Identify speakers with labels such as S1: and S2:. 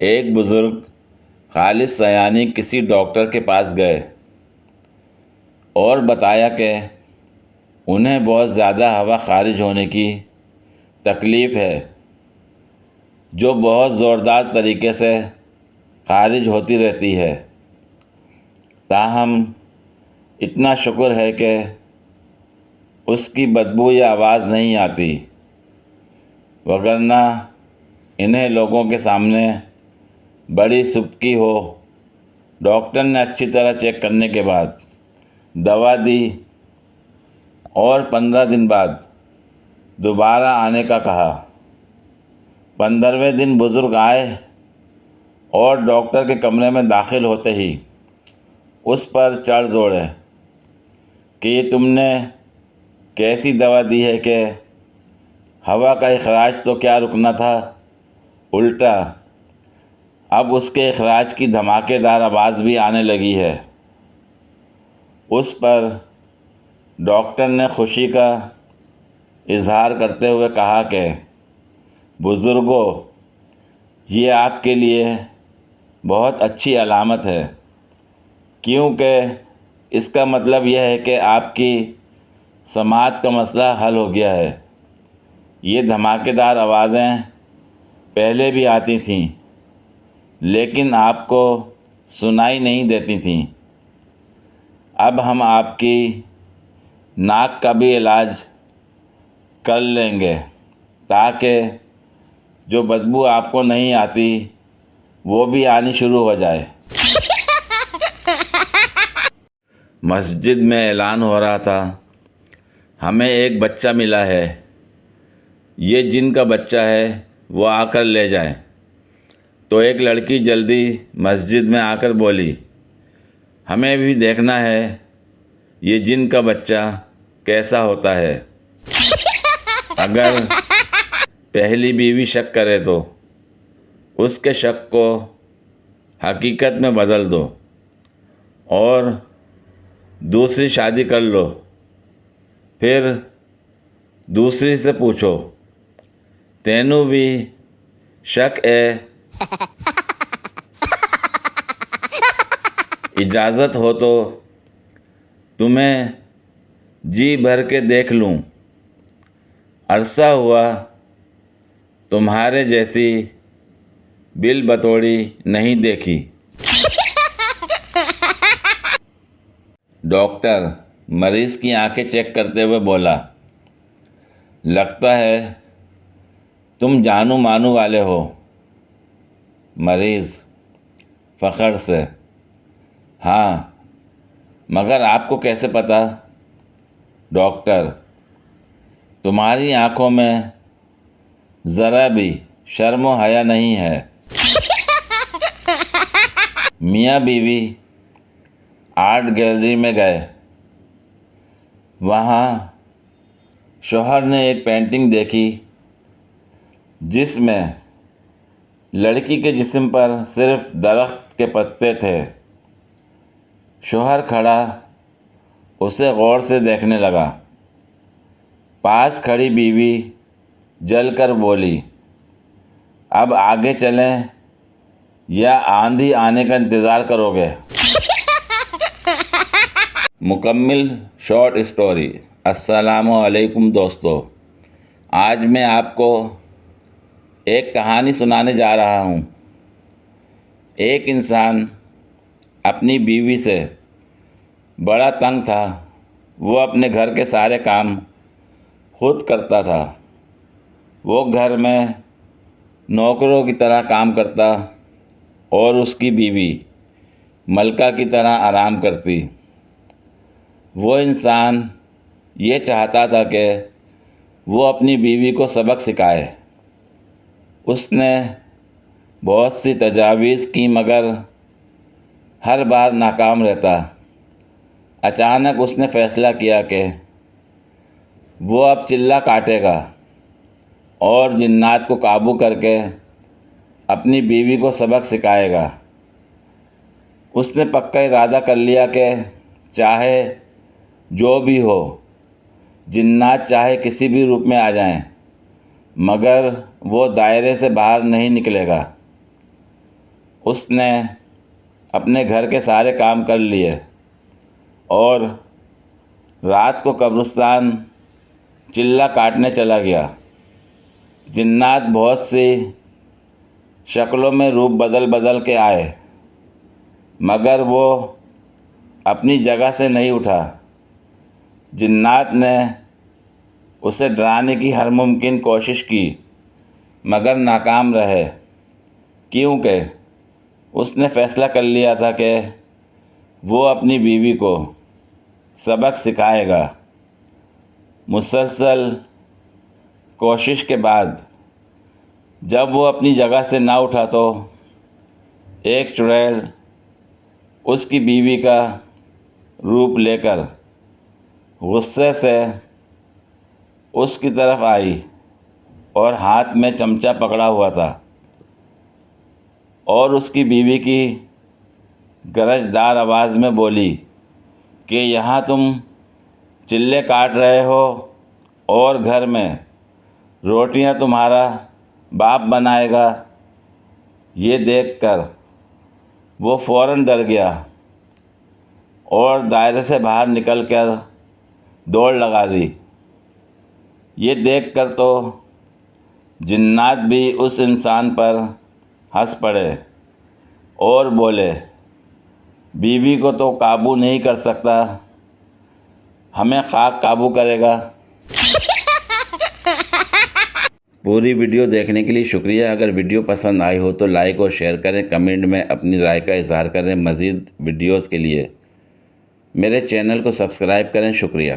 S1: ایک بزرگ خالص یعنی کسی ڈاکٹر کے پاس گئے اور بتایا کہ انہیں بہت زیادہ ہوا خارج ہونے کی تکلیف ہے، جو بہت زوردار طریقے سے خارج ہوتی رہتی ہے۔ تاہم اتنا شکر ہے کہ اس کی بدبو یا آواز نہیں آتی، وگرنہ انہیں لوگوں کے سامنے بڑی سبکی ہو۔ ڈاکٹر نے اچھی طرح چیک کرنے کے بعد دوا دی اور 15 دن بعد دوبارہ آنے کا کہا۔ 15ویں دن بزرگ آئے اور ڈاکٹر کے کمرے میں داخل ہوتے ہی اس پر چڑھ دوڑے کہ یہ تم نے کیسی دوا دی ہے کہ ہوا کا اخراج تو کیا رکنا تھا، الٹا اب اس کے اخراج کی دھماکے دار آواز بھی آنے لگی ہے۔ اس پر ڈاکٹر نے خوشی کا اظہار کرتے ہوئے کہا کہ بزرگوں، یہ آپ کے لیے بہت اچھی علامت ہے، کیونکہ اس کا مطلب یہ ہے کہ آپ کی سماعت کا مسئلہ حل ہو گیا ہے۔ یہ دھماکے دار آوازیں پہلے بھی آتی تھیں، لیکن آپ کو سنائی نہیں دیتی تھیں۔ اب ہم آپ کی ناک کا بھی علاج کر لیں گے تاکہ جو بدبو آپ کو نہیں آتی وہ بھی آنی شروع ہو جائے۔ مسجد میں اعلان ہو رہا تھا، ہمیں ایک بچہ ملا ہے، یہ جن کا بچہ ہے وہ آ کر لے جائیں۔ تو ایک لڑکی جلدی مسجد میں آ کر بولی، ہمیں بھی دیکھنا ہے یہ جن کا بچہ کیسا ہوتا ہے۔ اگر پہلی بیوی شک کرے تو اس کے شک کو حقیقت میں بدل دو اور دوسری شادی کر لو۔ پھر دوسری سے پوچھو، تینوں بھی شک ہے؟ اجازت ہو تو تمہیں جی بھر کے دیکھ لوں، عرصہ ہوا تمہارے جیسی بل بتوڑی نہیں دیکھی۔ ڈاکٹر مریض کی آنکھیں چیک کرتے ہوئے بولا، لگتا ہے تم جانو مانو والے ہو۔ مریض فخر سے، ہاں، مگر آپ کو کیسے پتا؟ ڈاکٹر، تمہاری آنکھوں میں ذرا بھی شرم و حیا نہیں ہے۔ میاں بیوی آرٹ گیلری میں گئے۔ وہاں شوہر نے ایک پینٹنگ دیکھی جس میں لڑکی کے جسم پر صرف درخت کے پتے تھے۔ شوہر کھڑا اسے غور سے دیکھنے لگا۔ پاس کھڑی بیوی جل کر بولی، اب آگے چلیں یا آندھی آنے کا انتظار کرو گے؟ مکمل شارٹ اسٹوری۔ السلام علیکم دوستو، آج میں آپ کو ایک کہانی سنانے جا رہا ہوں۔ ایک انسان اپنی بیوی سے بڑا تنگ تھا۔ وہ اپنے گھر کے سارے کام خود کرتا تھا۔ وہ گھر میں نوکروں کی طرح کام کرتا اور اس کی بیوی ملکہ کی طرح آرام کرتی۔ وہ انسان یہ چاہتا تھا کہ وہ اپنی بیوی کو سبق سکھائے۔ اس نے بہت سی تجاویز کی مگر ہر بار ناکام رہتا۔ اچانک اس نے فیصلہ کیا کہ وہ اب چلہ کاٹے گا اور جنات کو قابو کر کے اپنی بیوی کو سبق سکھائے گا۔ اس نے پکا ارادہ کر لیا کہ چاہے جو بھی ہو، جنات چاہے کسی بھی روپ میں آ جائیں، مگر وہ دائرے سے باہر نہیں نکلے گا۔ اس نے اپنے گھر کے سارے کام کر لیے اور رات کو قبرستان چلہ کاٹنے چلا گیا۔ جنات بہت سی شکلوں میں روپ بدل بدل کے آئے، مگر وہ اپنی جگہ سے نہیں اٹھا۔ جنات نے اسے ڈرانے کی ہر ممکن کوشش کی مگر ناکام رہے، کیونکہ اس نے فیصلہ کر لیا تھا کہ وہ اپنی بیوی کو سبق سکھائے گا۔ مسلسل کوشش کے بعد جب وہ اپنی جگہ سے نہ اٹھا تو ایک چڑیل اس کی بیوی کا روپ لے کر غصے سے اس کی طرف آئی اور ہاتھ میں چمچہ پکڑا ہوا تھا اور اس کی بیوی کی گرج دار آواز میں بولی کہ یہاں تم چلے کاٹ رہے ہو اور گھر میں روٹیاں تمہارا باپ بنائے گا۔ یہ دیکھ کر وہ فوراً ڈر گیا اور دائرے سے باہر نکل کر دوڑ لگا دی۔ یہ دیکھ کر تو جنات بھی اس انسان پر ہنس پڑے اور بولے، بیوی کو تو قابو نہیں کر سکتا، ہمیں خاک قابو کرے گا۔ پوری ویڈیو دیکھنے کے لیے شکریہ۔ اگر ویڈیو پسند آئی ہو تو لائک اور شیئر کریں، کمنٹ میں اپنی رائے کا اظہار کریں۔ مزید ویڈیوز کے لیے میرے چینل کو سبسکرائب کریں۔ شکریہ۔